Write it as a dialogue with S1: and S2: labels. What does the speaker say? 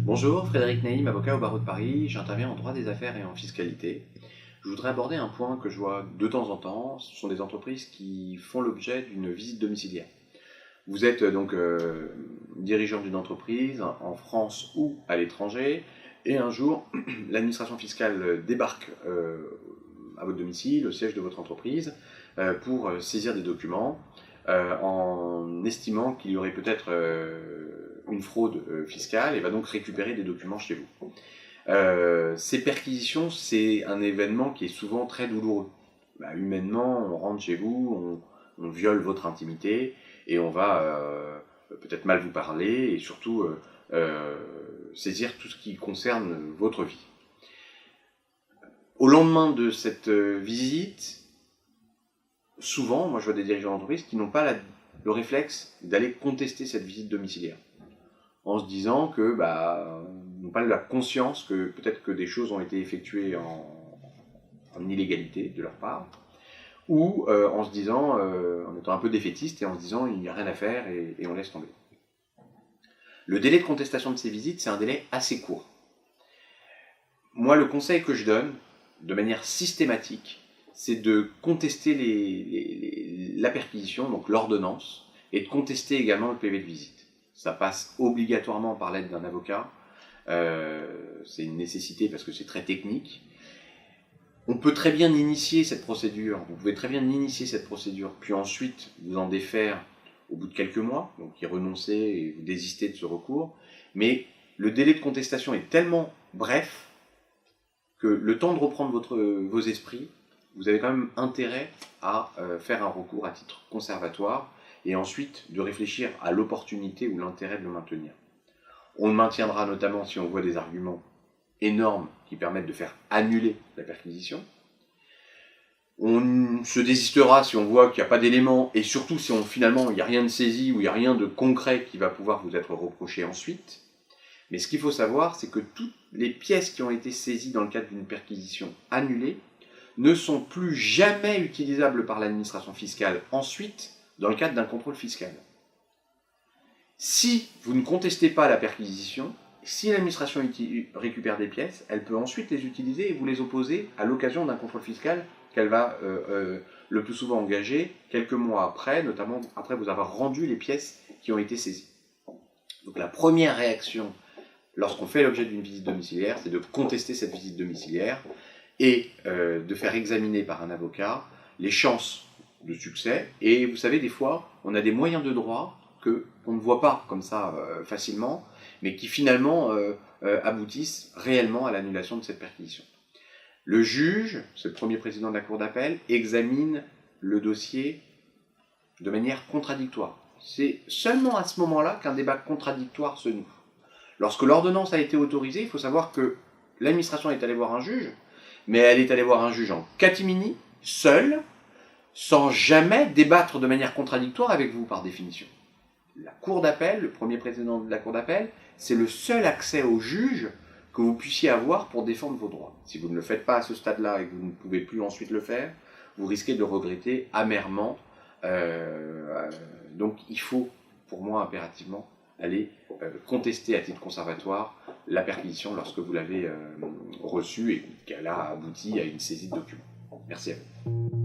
S1: Bonjour, Frédéric Naïm, avocat au barreau de Paris. J'interviens en droit des affaires et en fiscalité. Je voudrais aborder un point que je vois de temps en temps. Ce sont des entreprises qui font l'objet d'une visite domiciliaire. Vous êtes donc dirigeant d'une entreprise en France ou à l'étranger, et un jour, l'administration fiscale débarque à votre domicile, au siège de votre entreprise, pour saisir des documents, en estimant qu'il y aurait peut-être une fraude fiscale, et va donc récupérer des documents chez vous. Ces perquisitions, c'est un événement qui est souvent très douloureux. Humainement, on rentre chez vous, on viole votre intimité, et on va peut-être mal vous parler, et surtout saisir tout ce qui concerne votre vie. Au lendemain de cette visite, souvent, moi je vois des dirigeants d'entreprise qui n'ont pas le réflexe d'aller contester cette visite domiciliaire, en se disant que n'ont pas la conscience que peut-être que des choses ont été effectuées en illégalité de leur part, ou en se disant, en étant un peu défaitiste et en se disant il n'y a rien à faire et on laisse tomber. Le délai de contestation de ces visites, c'est un délai assez court. Moi, le conseil que je donne, de manière systématique, c'est de contester la perquisition, donc l'ordonnance, et de contester également le PV de visite. Ça passe obligatoirement par l'aide d'un avocat. C'est une nécessité parce que c'est très technique. On peut très bien initier cette procédure, vous pouvez très bien initier cette procédure, puis ensuite vous en défaire au bout de quelques mois, donc y renoncer et vous désister de ce recours. Mais le délai de contestation est tellement bref que le temps de reprendre vos esprits, vous avez quand même intérêt à faire un recours à titre conservatoire et ensuite de réfléchir à l'opportunité ou l'intérêt de le maintenir. On le maintiendra notamment si on voit des arguments énormes qui permettent de faire annuler la perquisition. On se désistera si on voit qu'il n'y a pas d'éléments, et surtout si finalement il n'y a rien de saisi ou il n'y a rien de concret qui va pouvoir vous être reproché ensuite. Mais ce qu'il faut savoir, c'est que toutes les pièces qui ont été saisies dans le cadre d'une perquisition annulée ne sont plus jamais utilisables par l'administration fiscale ensuite dans le cadre d'un contrôle fiscal. Si vous ne contestez pas la perquisition, si l'administration récupère des pièces, elle peut ensuite les utiliser et vous les opposer à l'occasion d'un contrôle fiscal qu'elle va le plus souvent engager quelques mois après, notamment après vous avoir rendu les pièces qui ont été saisies. Donc la première réaction lorsqu'on fait l'objet d'une visite domiciliaire, c'est de contester cette visite domiciliaire et de faire examiner par un avocat les chances de succès. Et vous savez, des fois, on a des moyens de droit qu'on ne voit pas comme ça facilement, mais qui finalement aboutissent réellement à l'annulation de cette perquisition. Le juge, c'est le premier président de la cour d'appel, examine le dossier de manière contradictoire. C'est seulement à ce moment-là qu'un débat contradictoire se noue. Lorsque l'ordonnance a été autorisée, il faut savoir que l'administration est allée voir un juge, mais elle est allée voir un juge en catimini, seule, sans jamais débattre de manière contradictoire avec vous par définition. La cour d'appel, le premier président de la cour d'appel, c'est le seul accès au juge que vous puissiez avoir pour défendre vos droits. Si vous ne le faites pas à ce stade-là et que vous ne pouvez plus ensuite le faire, vous risquez de le regretter amèrement. Donc il faut, pour moi, impérativement, aller contester à titre conservatoire la perquisition lorsque vous l'avez reçue et qu'elle a abouti à une saisie de documents. Merci à vous.